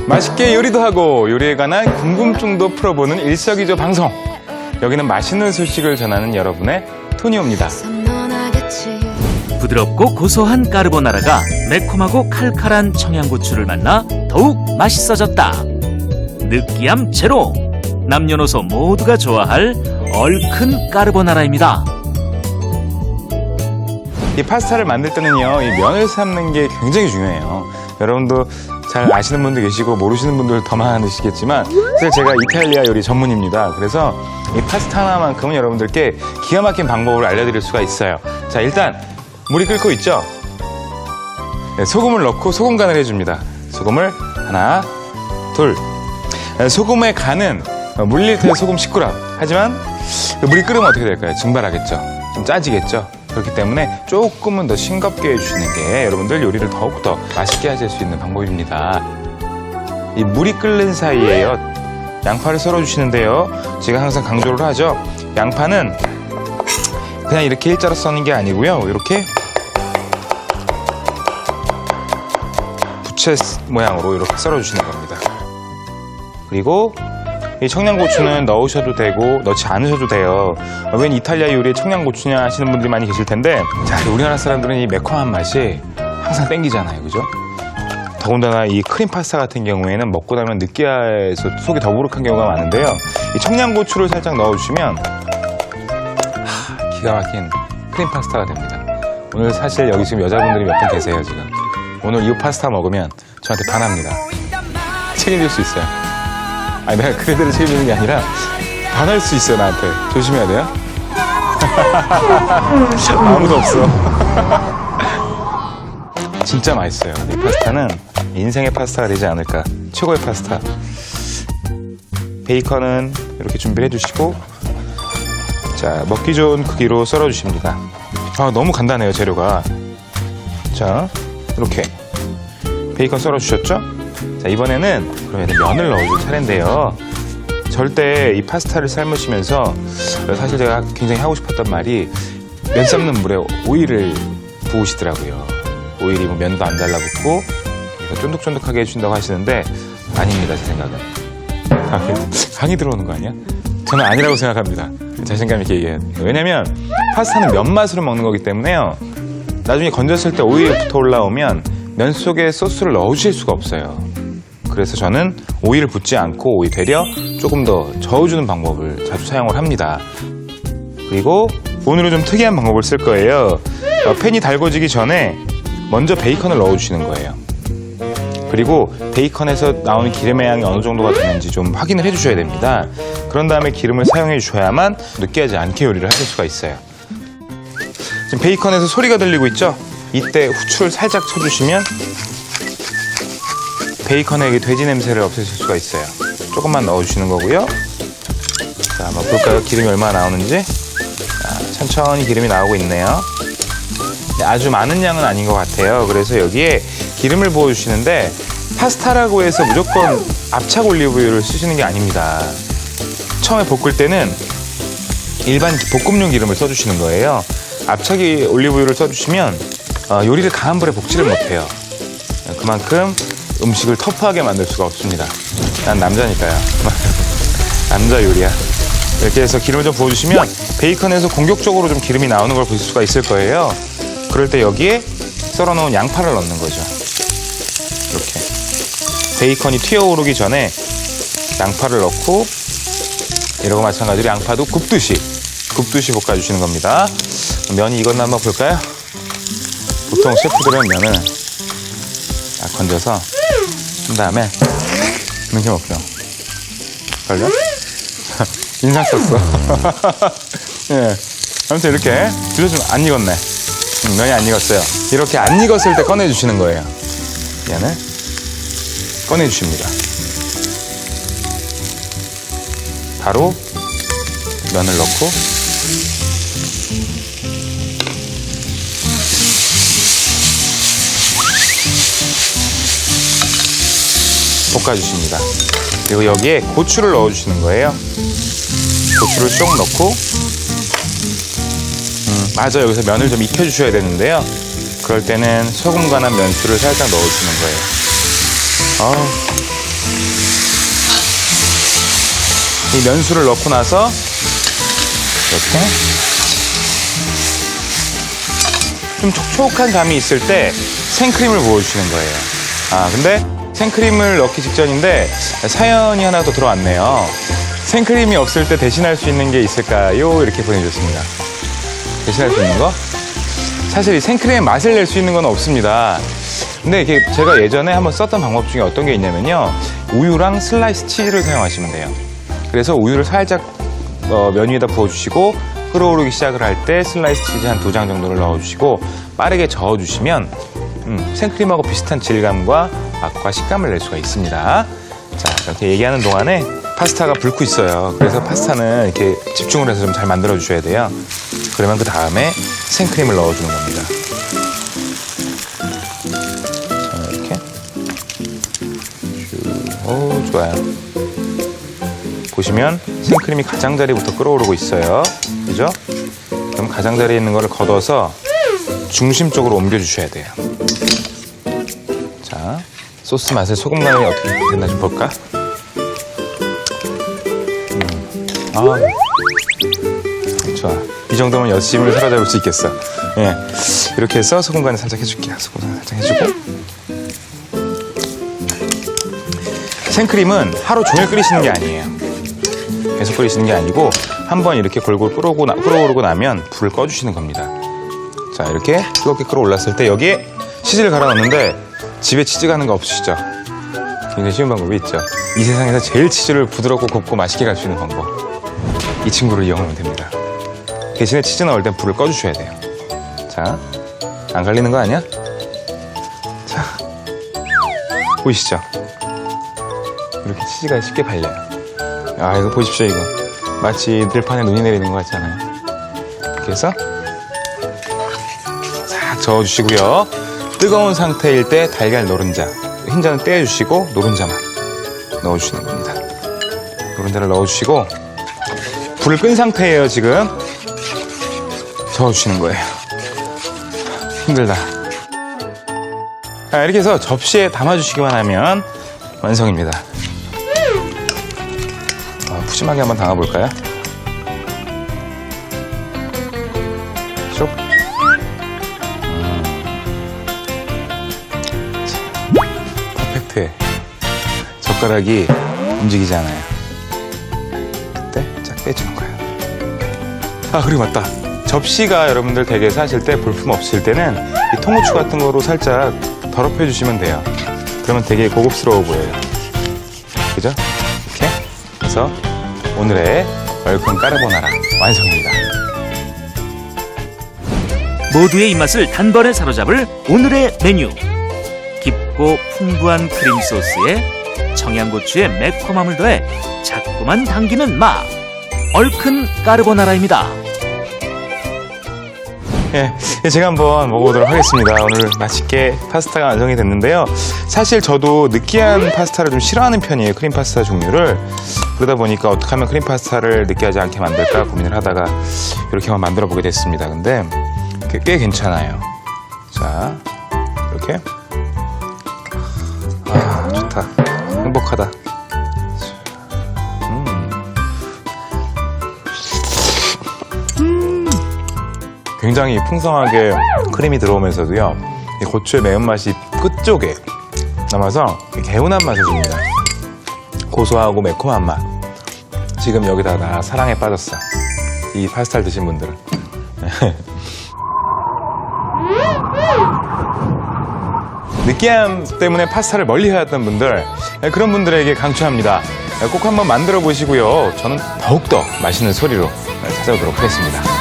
맛있게 요리도 하고 요리에 관한 궁금증도 풀어보는 일석이조 방송. 여기는 맛있는 소식을 전하는 여러분의 토니오입니다. 부드럽고 고소한 까르보나라가 매콤하고 칼칼한 청양고추를 만나 더욱 맛있어졌다. 느끼함 제로. 남녀노소 모두가 좋아할 얼큰 까르보나라입니다. 이 파스타를 만들 때는요, 이 면을 삶는 게 굉장히 중요해요. 여러분도 잘 아시는 분도 계시고 모르시는 분들 더 많으시겠지만 사실 제가 이탈리아 요리 전문입니다. 그래서 이 파스타 하나만큼은 여러분들께 기가 막힌 방법을 알려드릴 수가 있어요. 자, 일단 물이 끓고 있죠? 네, 소금을 넣고 소금 간을 해줍니다. 소금을 하나, 둘. 소금의 간은 물릴 소금 10g. 하지만 물이 끓으면 어떻게 될까요? 증발하겠죠? 좀 짜지겠죠? 그렇기 때문에 조금은 더 싱겁게 해주시는 게 여러분들 요리를 더욱더 맛있게 하실 수 있는 방법입니다. 이 물이 끓는 사이에요, 양파를 썰어주시는데요. 제가 항상 강조를 하죠. 양파는 그냥 이렇게 일자로 써는 게 아니고요. 이렇게 부채 모양으로 이렇게 썰어주시는 겁니다. 그리고 이 청양고추는 넣으셔도 되고 넣지 않으셔도 돼요. 웬 이탈리아 요리에 청양고추냐 하시는 분들이 많이 계실 텐데, 자, 우리나라 사람들은 이 매콤한 맛이 항상 땡기잖아요, 그죠? 더군다나 이 크림 파스타 같은 경우에는 먹고 나면 느끼해서 속이 더부룩한 경우가 많은데요. 이 청양고추를 살짝 넣어주시면 기가 막힌 크림 파스타가 됩니다. 오늘 사실 여기 지금 여자분들이 몇 분 계세요, 지금. 오늘 이 파스타 먹으면 저한테 반합니다. 책임질 수 있어요. 아니, 내가 그래대로 책임지는 게 아니라 반할 수 있어요, 나한테. 조심해야 돼요. 아무도 없어. 진짜 맛있어요. 이 파스타는 인생의 파스타가 되지 않을까. 최고의 파스타. 베이컨은 이렇게 준비를 해주시고, 자, 먹기 좋은 크기로 썰어주십니다. 아, 너무 간단해요, 재료가. 자, 이렇게 베이컨 썰어주셨죠? 자, 이번에는 그러면 면을 넣어줄 차례인데요. 절대 이 파스타를 삶으시면서 사실 제가 굉장히 하고 싶었던 말이 면 삶는 물에 오일을 부으시더라고요. 오일이 뭐 면도 안 달라붙고 쫀득쫀득하게 해준다고 하시는데 아닙니다, 제 생각은. 강이 들어오는 거 아니야? 저는 아니라고 생각합니다. 자신감 있게 얘기해요. 왜냐면 파스타는 면 맛으로 먹는 거기 때문에요. 나중에 건졌을 때 오일이 붙어 올라오면 면 속에 소스를 넣어주실 수가 없어요. 그래서 저는 오일을 붓지 않고 오히려 되려 조금 더 저어주는 방법을 자주 사용을 합니다. 그리고 오늘은 좀 특이한 방법을 쓸 거예요. 팬이 달궈지기 전에 먼저 베이컨을 넣어주시는 거예요. 그리고 베이컨에서 나오는 기름의 양이 어느 정도가 되는지 좀 확인을 해주셔야 됩니다. 그런 다음에 기름을 사용해 주셔야만 느끼하지 않게 요리를 하실 수가 있어요. 지금 베이컨에서 소리가 들리고 있죠? 이때 후추를 살짝 쳐주시면 베이컨의 돼지 냄새를 없애실 수가 있어요. 조금만 넣어주시는 거고요. 자, 한번 볼까요? 기름이 얼마나 나오는지. 자, 천천히 기름이 나오고 있네요. 아주 많은 양은 아닌 것 같아요. 그래서 여기에 기름을 부어주시는데 파스타라고 해서 무조건 압착 올리브유를 쓰시는 게 아닙니다. 처음에 볶을 때는 일반 볶음용 기름을 써주시는 거예요. 압착이 올리브유를 써주시면 요리를 강한 불에 볶지를 못해요. 그만큼 음식을 터프하게 만들 수가 없습니다. 난 남자니까요. 남자 요리야. 이렇게 해서 기름을 좀 부어주시면 베이컨에서 공격적으로 좀 기름이 나오는 걸 보실 수가 있을 거예요. 그럴 때 여기에 썰어놓은 양파를 넣는 거죠. 이렇게 베이컨이 튀어오르기 전에 양파를 넣고, 이러고 마찬가지로 양파도 굽듯이 볶아주시는 겁니다. 면이 익었나 한번 볼까요? 보통 셰프들은 면을 딱 건져서 한 다음에 이렇게 먹죠. 걸려? 인상 썼어. 예. 아무튼 이렇게 들려주면 안 익었네. 면이 안 익었어요. 이렇게 안 익었을 때 꺼내주시는 거예요. 면을 꺼내주십니다. 바로 면을 넣고 볶아주십니다. 그리고 여기에 고추를 넣어주시는 거예요. 고추를 쏙 넣고, 맞아요. 여기서 면을 좀 익혀주셔야 되는데요. 그럴 때는 소금 간한 면수를 살짝 넣어주시는 거예요. 이 면수를 넣고 나서 이렇게 좀 촉촉한 감이 있을 때 생크림을 부어주시는 거예요. 근데 생크림을 넣기 직전인데 사연이 하나 더 들어왔네요. 생크림이 없을 때 대신할 수 있는 게 있을까요? 이렇게 보내주셨습니다. 대신할 수 있는 거? 사실 이 생크림의 맛을 낼 수 있는 건 없습니다. 근데 이게 제가 예전에 한번 썼던 방법 중에 어떤 게 있냐면요. 우유랑 슬라이스 치즈를 사용하시면 돼요. 그래서 우유를 살짝 면 위에다 부어주시고 끓어오르기 시작을 할 때 슬라이스 치즈 한 2장 정도를 넣어주시고 빠르게 저어주시면 생크림하고 비슷한 질감과 맛과 식감을 낼 수가 있습니다. 자, 이렇게 얘기하는 동안에 파스타가 불고 있어요. 그래서 파스타는 이렇게 집중을 해서 좀 잘 만들어 주셔야 돼요. 그러면 그 다음에 생크림을 넣어주는 겁니다. 자, 이렇게 오, 좋아요. 보시면 생크림이 가장자리부터 끓어오르고 있어요. 그죠? 그럼 가장자리에 있는 거를 걷어서 중심 쪽으로 옮겨주셔야 돼요. 자, 소스 맛의 소금 간이 어떻게 됐나 좀 볼까? 좋아. 이 정도면 여심을 사로잡을 수 있겠어. 예, 이렇게 해서 소금 간을 살짝 해줄게요. 소금 간을 살짝 해주고. 생크림은 하루 종일 끓이시는 게 아니에요. 계속 끓이시는 게 아니고 한번 이렇게 골골 끓어오르고 나면 불을 꺼주시는 겁니다. 자, 이렇게 뜨겁게 끓어올랐을 때 여기에 치즈를 갈아 넣는데 집에 치즈가 하는 거 없으시죠? 굉장히 쉬운 방법이 있죠. 이 세상에서 제일 치즈를 부드럽고 곱고 맛있게 갈 수 있는 방법. 이 친구를 이용하면 됩니다. 대신에 치즈 넣을 땐 불을 꺼주셔야 돼요. 자, 안 갈리는 거 아니야? 자, 보이시죠? 이렇게 치즈가 쉽게 발려요. 이거 보십시오, 이거. 마치 들판에 눈이 내리는 것 같지 않아요? 이렇게 해서 싹 저어주시고요. 뜨거운 상태일 때 달걀 노른자, 흰자는 떼어주시고 노른자만 넣어주시는 겁니다. 노른자를 넣어주시고 불을 끈 상태예요. 지금 저어주시는 거예요. 힘들다. 이렇게 해서 접시에 담아주시기만 하면 완성입니다. 푸짐하게 한번 담아볼까요? 쭉. 퍼펙트해. 젓가락이 움직이지 않아요. 그때 쫙 빼주는 거예요. 그리고 맞다. 접시가 여러분들 댁에 사실 때 볼품 없으실 때는 이 통후추 같은 거로 살짝 더럽혀 주시면 돼요. 그러면 되게 고급스러워 보여요. 그죠? 이렇게 해서 오늘의 얼큰 까르보나라 완성입니다. 모두의 입맛을 단번에 사로잡을 오늘의 메뉴. 깊고 풍부한 크림 소스에 청양고추의 매콤함을 더해 자꾸만 당기는 맛. 얼큰 까르보나라입니다. 제가 한번 먹어보도록 하겠습니다. 오늘 맛있게 파스타가 완성이 됐는데요. 사실 저도 느끼한 파스타를 좀 싫어하는 편이에요. 크림 파스타 종류를. 그러다 보니까 어떻게 하면 크림 파스타를 느끼하지 않게 만들까 고민을 하다가 이렇게 한번 만들어 보게 됐습니다. 근데 꽤 괜찮아요. 자, 이렇게. 좋다. 행복하다. 굉장히 풍성하게 크림이 들어오면서도요, 이 고추의 매운맛이 끝쪽에 남아서 개운한 맛을 줍니다. 고소하고 매콤한 맛. 지금 여기다가 사랑에 빠졌어. 이 파스타를 드신 분들은. 느끼함 때문에 파스타를 멀리 해왔던 분들, 그런 분들에게 강추합니다. 꼭 한번 만들어 보시고요. 저는 더욱더 맛있는 소리로 찾아오도록 하겠습니다.